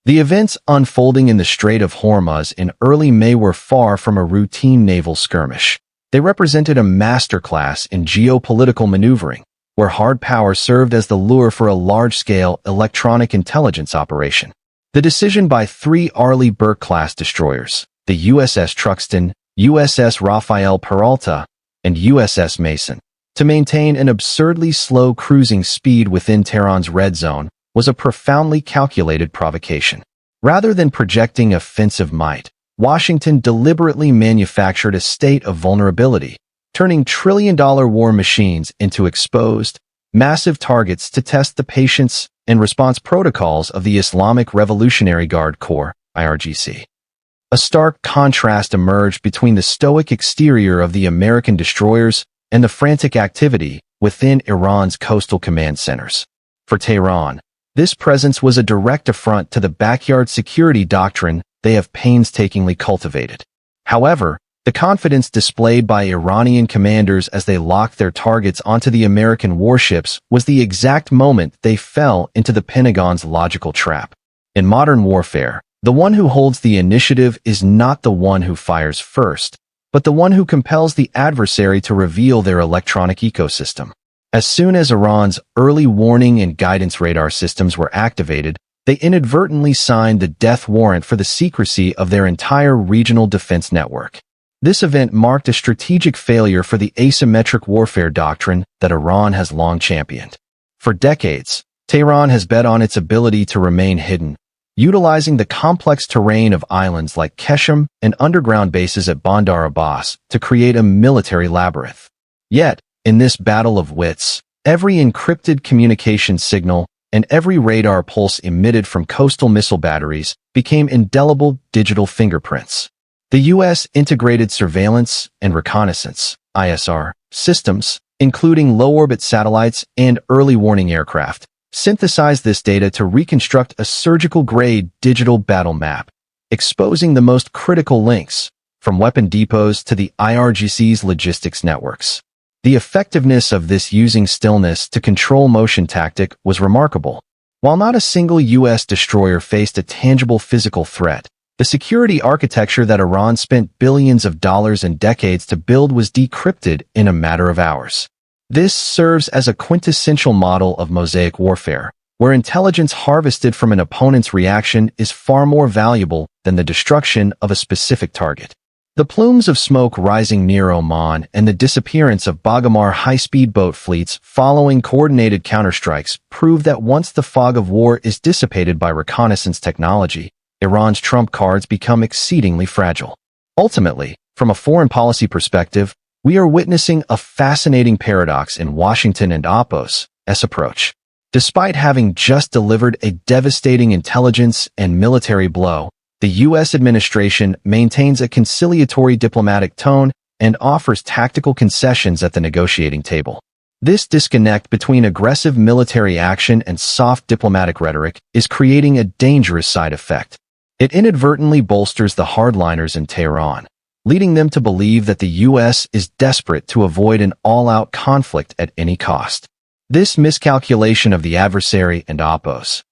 The events unfolding in the Strait of Hormuz in early May were far from a routine naval skirmish. They represented a masterclass in geopolitical maneuvering, where hard power served as the lure for a large-scale electronic intelligence operation. The decision by three Arleigh Burke-class destroyers, the USS Truxtun, USS Rafael Peralta, and USS Mason, to maintain an absurdly slow cruising speed within Tehran's red zone was a profoundly calculated provocation. Rather than projecting offensive might, Washington deliberately manufactured a state of vulnerability, turning trillion-dollar war machines into exposed, massive targets to test the patience and response protocols of the Islamic Revolutionary Guard Corps, IRGC. A stark contrast emerged between the stoic exterior of the American destroyers and the frantic activity within Iran's coastal command centers. For Tehran, this presence was a direct affront to the backyard security doctrine they have painstakingly cultivated. However, the confidence displayed by Iranian commanders as they locked their targets onto the American warships was the exact moment they fell into the Pentagon's logical trap. In modern warfare, the one who holds the initiative is not the one who fires first, but the one who compels the adversary to reveal their electronic ecosystem. As soon as Iran's early warning and guidance radar systems were activated, they inadvertently signed the death warrant for the secrecy of their entire regional defense network. This event marked a strategic failure for the asymmetric warfare doctrine that Iran has long championed. For decades, Tehran has bet on its ability to remain hidden, utilizing the complex terrain of islands like Qeshm and underground bases at Bandar Abbas to create a military labyrinth. Yet, in this battle of wits, every encrypted communication signal and every radar pulse emitted from coastal missile batteries became indelible digital fingerprints. The U.S. integrated surveillance and reconnaissance (ISR) systems, including low-orbit satellites and early warning aircraft, synthesized this data to reconstruct a surgical-grade digital battle map, exposing the most critical links, from weapon depots to the IRGC's logistics networks. The effectiveness of this using stillness to control motion tactic was remarkable. While not a single U.S. destroyer faced a tangible physical threat, the security architecture that Iran spent billions of dollars and decades to build was decrypted in a matter of hours. This serves as a quintessential model of Mosaic Warfare, where intelligence harvested from an opponent's reaction is far more valuable than the destruction of a specific target. The plumes of smoke rising near Oman and the disappearance of Bagamar high-speed boat fleets following coordinated counterstrikes prove that once the fog of war is dissipated by reconnaissance technology, Iran's trump cards become exceedingly fragile. Ultimately, from a foreign policy perspective, we are witnessing a fascinating paradox in Washington and Abbas' approach. Despite having just delivered a devastating intelligence and military blow, the U.S. administration maintains a conciliatory diplomatic tone and offers tactical concessions at the negotiating table. This disconnect between aggressive military action and soft diplomatic rhetoric is creating a dangerous side effect. It inadvertently bolsters the hardliners in Tehran, leading them to believe that the U.S. is desperate to avoid an all-out conflict at any cost. This miscalculation of the adversary and Abbas'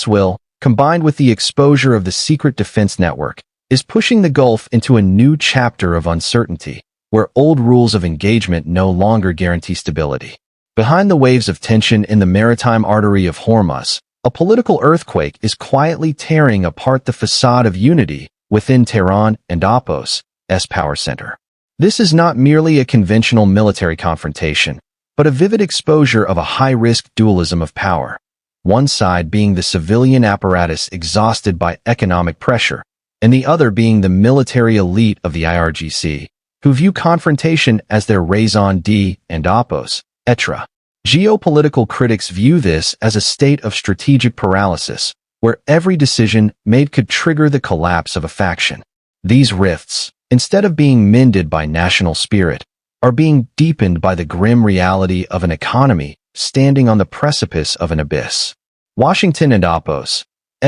will, combined with the exposure of the secret defense network, is pushing the Gulf into a new chapter of uncertainty, where old rules of engagement no longer guarantee stability. Behind the waves of tension in the maritime artery of Hormuz, a political earthquake is quietly tearing apart the facade of unity within Tehran and Abbas' power center. This is not merely a conventional military confrontation, but a vivid exposure of a high-risk dualism of power. One side being the civilian apparatus exhausted by economic pressure, and the other being the military elite of the IRGC, who view confrontation as their raison d'etre and Abbas' etre. Geopolitical critics view this as a state of strategic paralysis, where every decision made could trigger the collapse of a faction. These rifts, instead of being mended by national spirit, are being deepened by the grim reality of an economy standing on the precipice of an abyss. Washington and Abbas'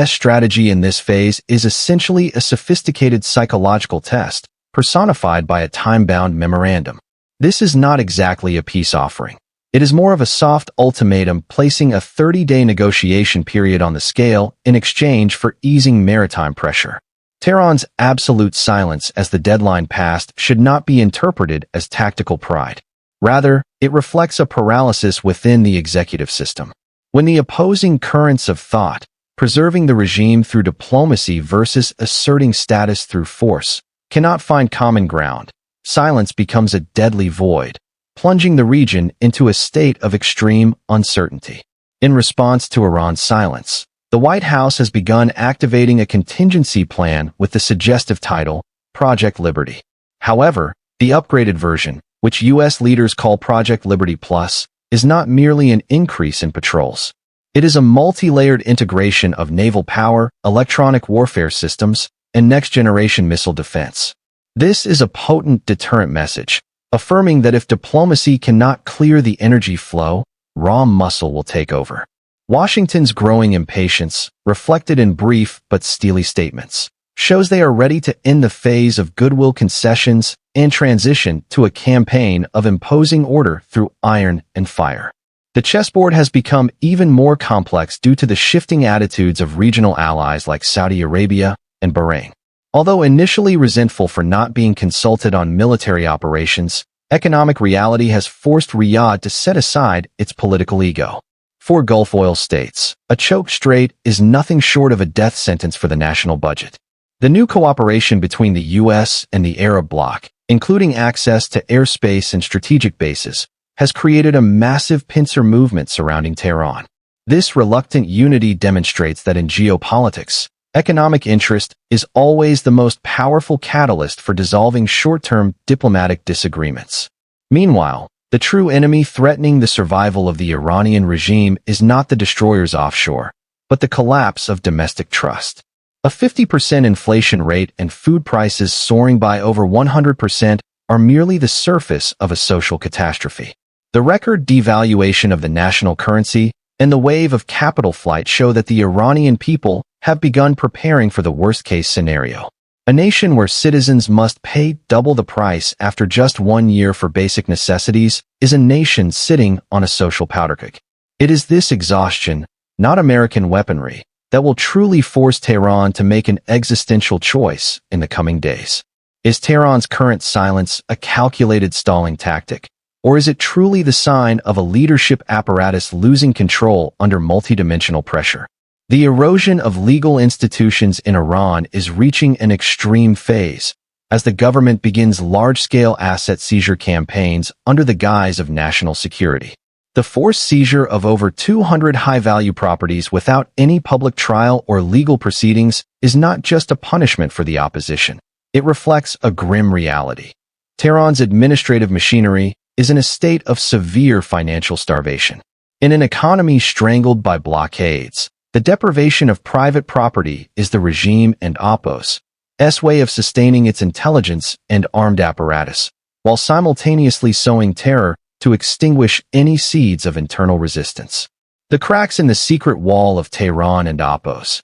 strategy in this phase is essentially a sophisticated psychological test, personified by a time-bound memorandum. This is not exactly a peace offering. It is more of a soft ultimatum, placing a 30-day negotiation period on the scale in exchange for easing maritime pressure. Tehran's absolute silence as the deadline passed should not be interpreted as tactical pride. Rather, it reflects a paralysis within the executive system. When the opposing currents of thought, preserving the regime through diplomacy versus asserting status through force, cannot find common ground, silence becomes a deadly void, plunging the region into a state of extreme uncertainty. In response to Iran's silence, the White House has begun activating a contingency plan with the suggestive title, Project Liberty. However, the upgraded version, which U.S. leaders call Project Liberty Plus, is not merely an increase in patrols. It is a multi-layered integration of naval power, electronic warfare systems, and next-generation missile defense. This is a potent deterrent message, affirming that if diplomacy cannot clear the energy flow, raw muscle will take over. Washington's growing impatience, reflected in brief but steely statements, shows they are ready to end the phase of goodwill concessions and transition to a campaign of imposing order through iron and fire. The chessboard has become even more complex due to the shifting attitudes of regional allies like Saudi Arabia and Bahrain. Although initially resentful for not being consulted on military operations, economic reality has forced Riyadh to set aside its political ego. For Gulf oil states, a choke strait is nothing short of a death sentence for the national budget. The new cooperation between the U.S. and the Arab bloc, including access to airspace and strategic bases, has created a massive pincer movement surrounding Tehran. This reluctant unity demonstrates that in geopolitics, economic interest is always the most powerful catalyst for dissolving short-term diplomatic disagreements. Meanwhile, the true enemy threatening the survival of the Iranian regime is not the destroyers offshore, but the collapse of domestic trust. A 50% inflation rate and food prices soaring by over 100% are merely the surface of a social catastrophe. The record devaluation of the national currency and the wave of capital flight show that the Iranian people have begun preparing for the worst-case scenario. A nation where citizens must pay double the price after just 1 year for basic necessities is a nation sitting on a social powder keg. It is this exhaustion, not American weaponry, that will truly force Tehran to make an existential choice in the coming days. Is Tehran's current silence a calculated stalling tactic, or is it truly the sign of a leadership apparatus losing control under multidimensional pressure? The erosion of legal institutions in Iran is reaching an extreme phase as the government begins large-scale asset seizure campaigns under the guise of national security. The forced seizure of over 200 high-value properties without any public trial or legal proceedings is not just a punishment for the opposition. It reflects a grim reality. Tehran's administrative machinery is in a state of severe financial starvation. In an economy strangled by blockades, the deprivation of private property is the regime and Abbas's way of sustaining its intelligence and armed apparatus, while simultaneously sowing terror to extinguish any seeds of internal resistance. The cracks in the secret wall of Tehran and Abbas's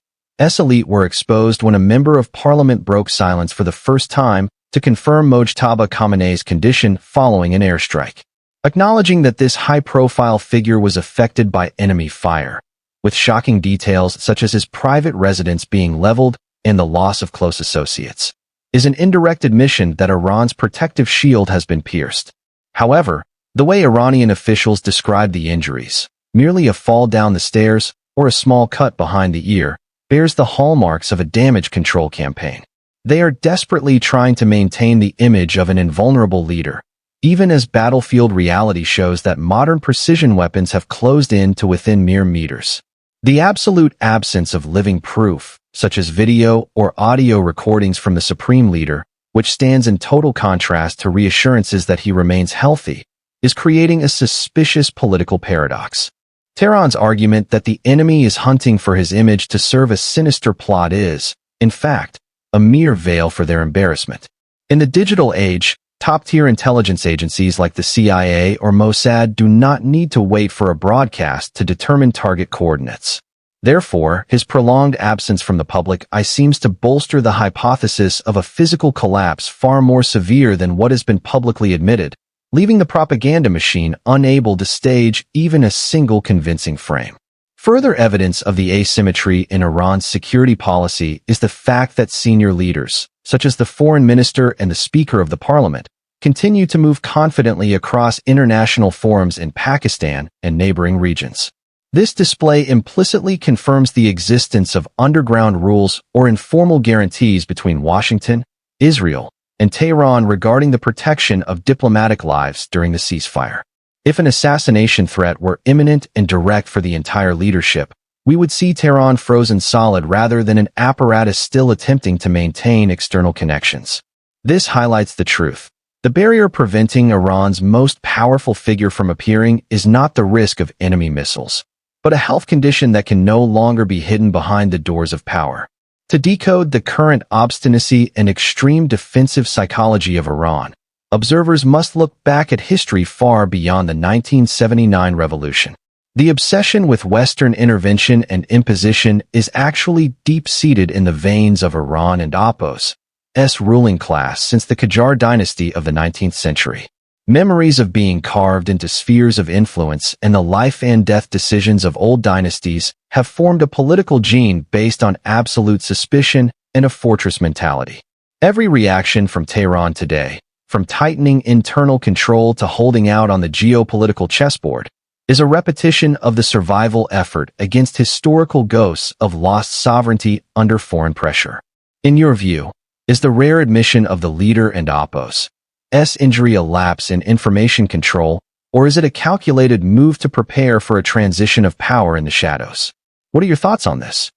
elite were exposed when a member of parliament broke silence for the first time to confirm Mojtaba Khamenei's condition following an airstrike, acknowledging that this high-profile figure was affected by enemy fire, with shocking details such as his private residence being leveled and the loss of close associates, is an indirect admission that Iran's protective shield has been pierced. However, the way Iranian officials describe the injuries, merely a fall down the stairs or a small cut behind the ear, bears the hallmarks of a damage control campaign. They are desperately trying to maintain the image of an invulnerable leader, even as battlefield reality shows that modern precision weapons have closed in to within mere meters. The absolute absence of living proof, such as video or audio recordings from the supreme leader, which stands in total contrast to reassurances that he remains healthy, is creating a suspicious political paradox. Tehran's argument that the enemy is hunting for his image to serve a sinister plot is, in fact, a mere veil for their embarrassment. In the digital age, top-tier intelligence agencies like the CIA or Mossad do not need to wait for a broadcast to determine target coordinates. Therefore, his prolonged absence from the public eye seems to bolster the hypothesis of a physical collapse far more severe than what has been publicly admitted, leaving the propaganda machine unable to stage even a single convincing frame. Further evidence of the asymmetry in Iran's security policy is the fact that senior leaders, such as the foreign minister and the speaker of the parliament, continue to move confidently across international forums in Pakistan and neighboring regions. This display implicitly confirms the existence of underground rules or informal guarantees between Washington, Israel, and Tehran regarding the protection of diplomatic lives during the ceasefire. If an assassination threat were imminent and direct for the entire leadership, we would see Tehran frozen solid rather than an apparatus still attempting to maintain external connections. This highlights the truth. The barrier preventing Iran's most powerful figure from appearing is not the risk of enemy missiles, but a health condition that can no longer be hidden behind the doors of power. To decode the current obstinacy and extreme defensive psychology of Iran, observers must look back at history far beyond the 1979 revolution. The obsession with Western intervention and imposition is actually deep-seated in the veins of Iran and Abbas's ruling class since the Qajar dynasty of the 19th century. Memories of being carved into spheres of influence and the life and death decisions of old dynasties have formed a political gene based on absolute suspicion and a fortress mentality. Every reaction from Tehran today, from tightening internal control to holding out on the geopolitical chessboard, is a repetition of the survival effort against historical ghosts of lost sovereignty under foreign pressure. In your view, is the rare admission of the leader and Abbas's injury a lapse in information control, or is it a calculated move to prepare for a transition of power in the shadows? What are your thoughts on this?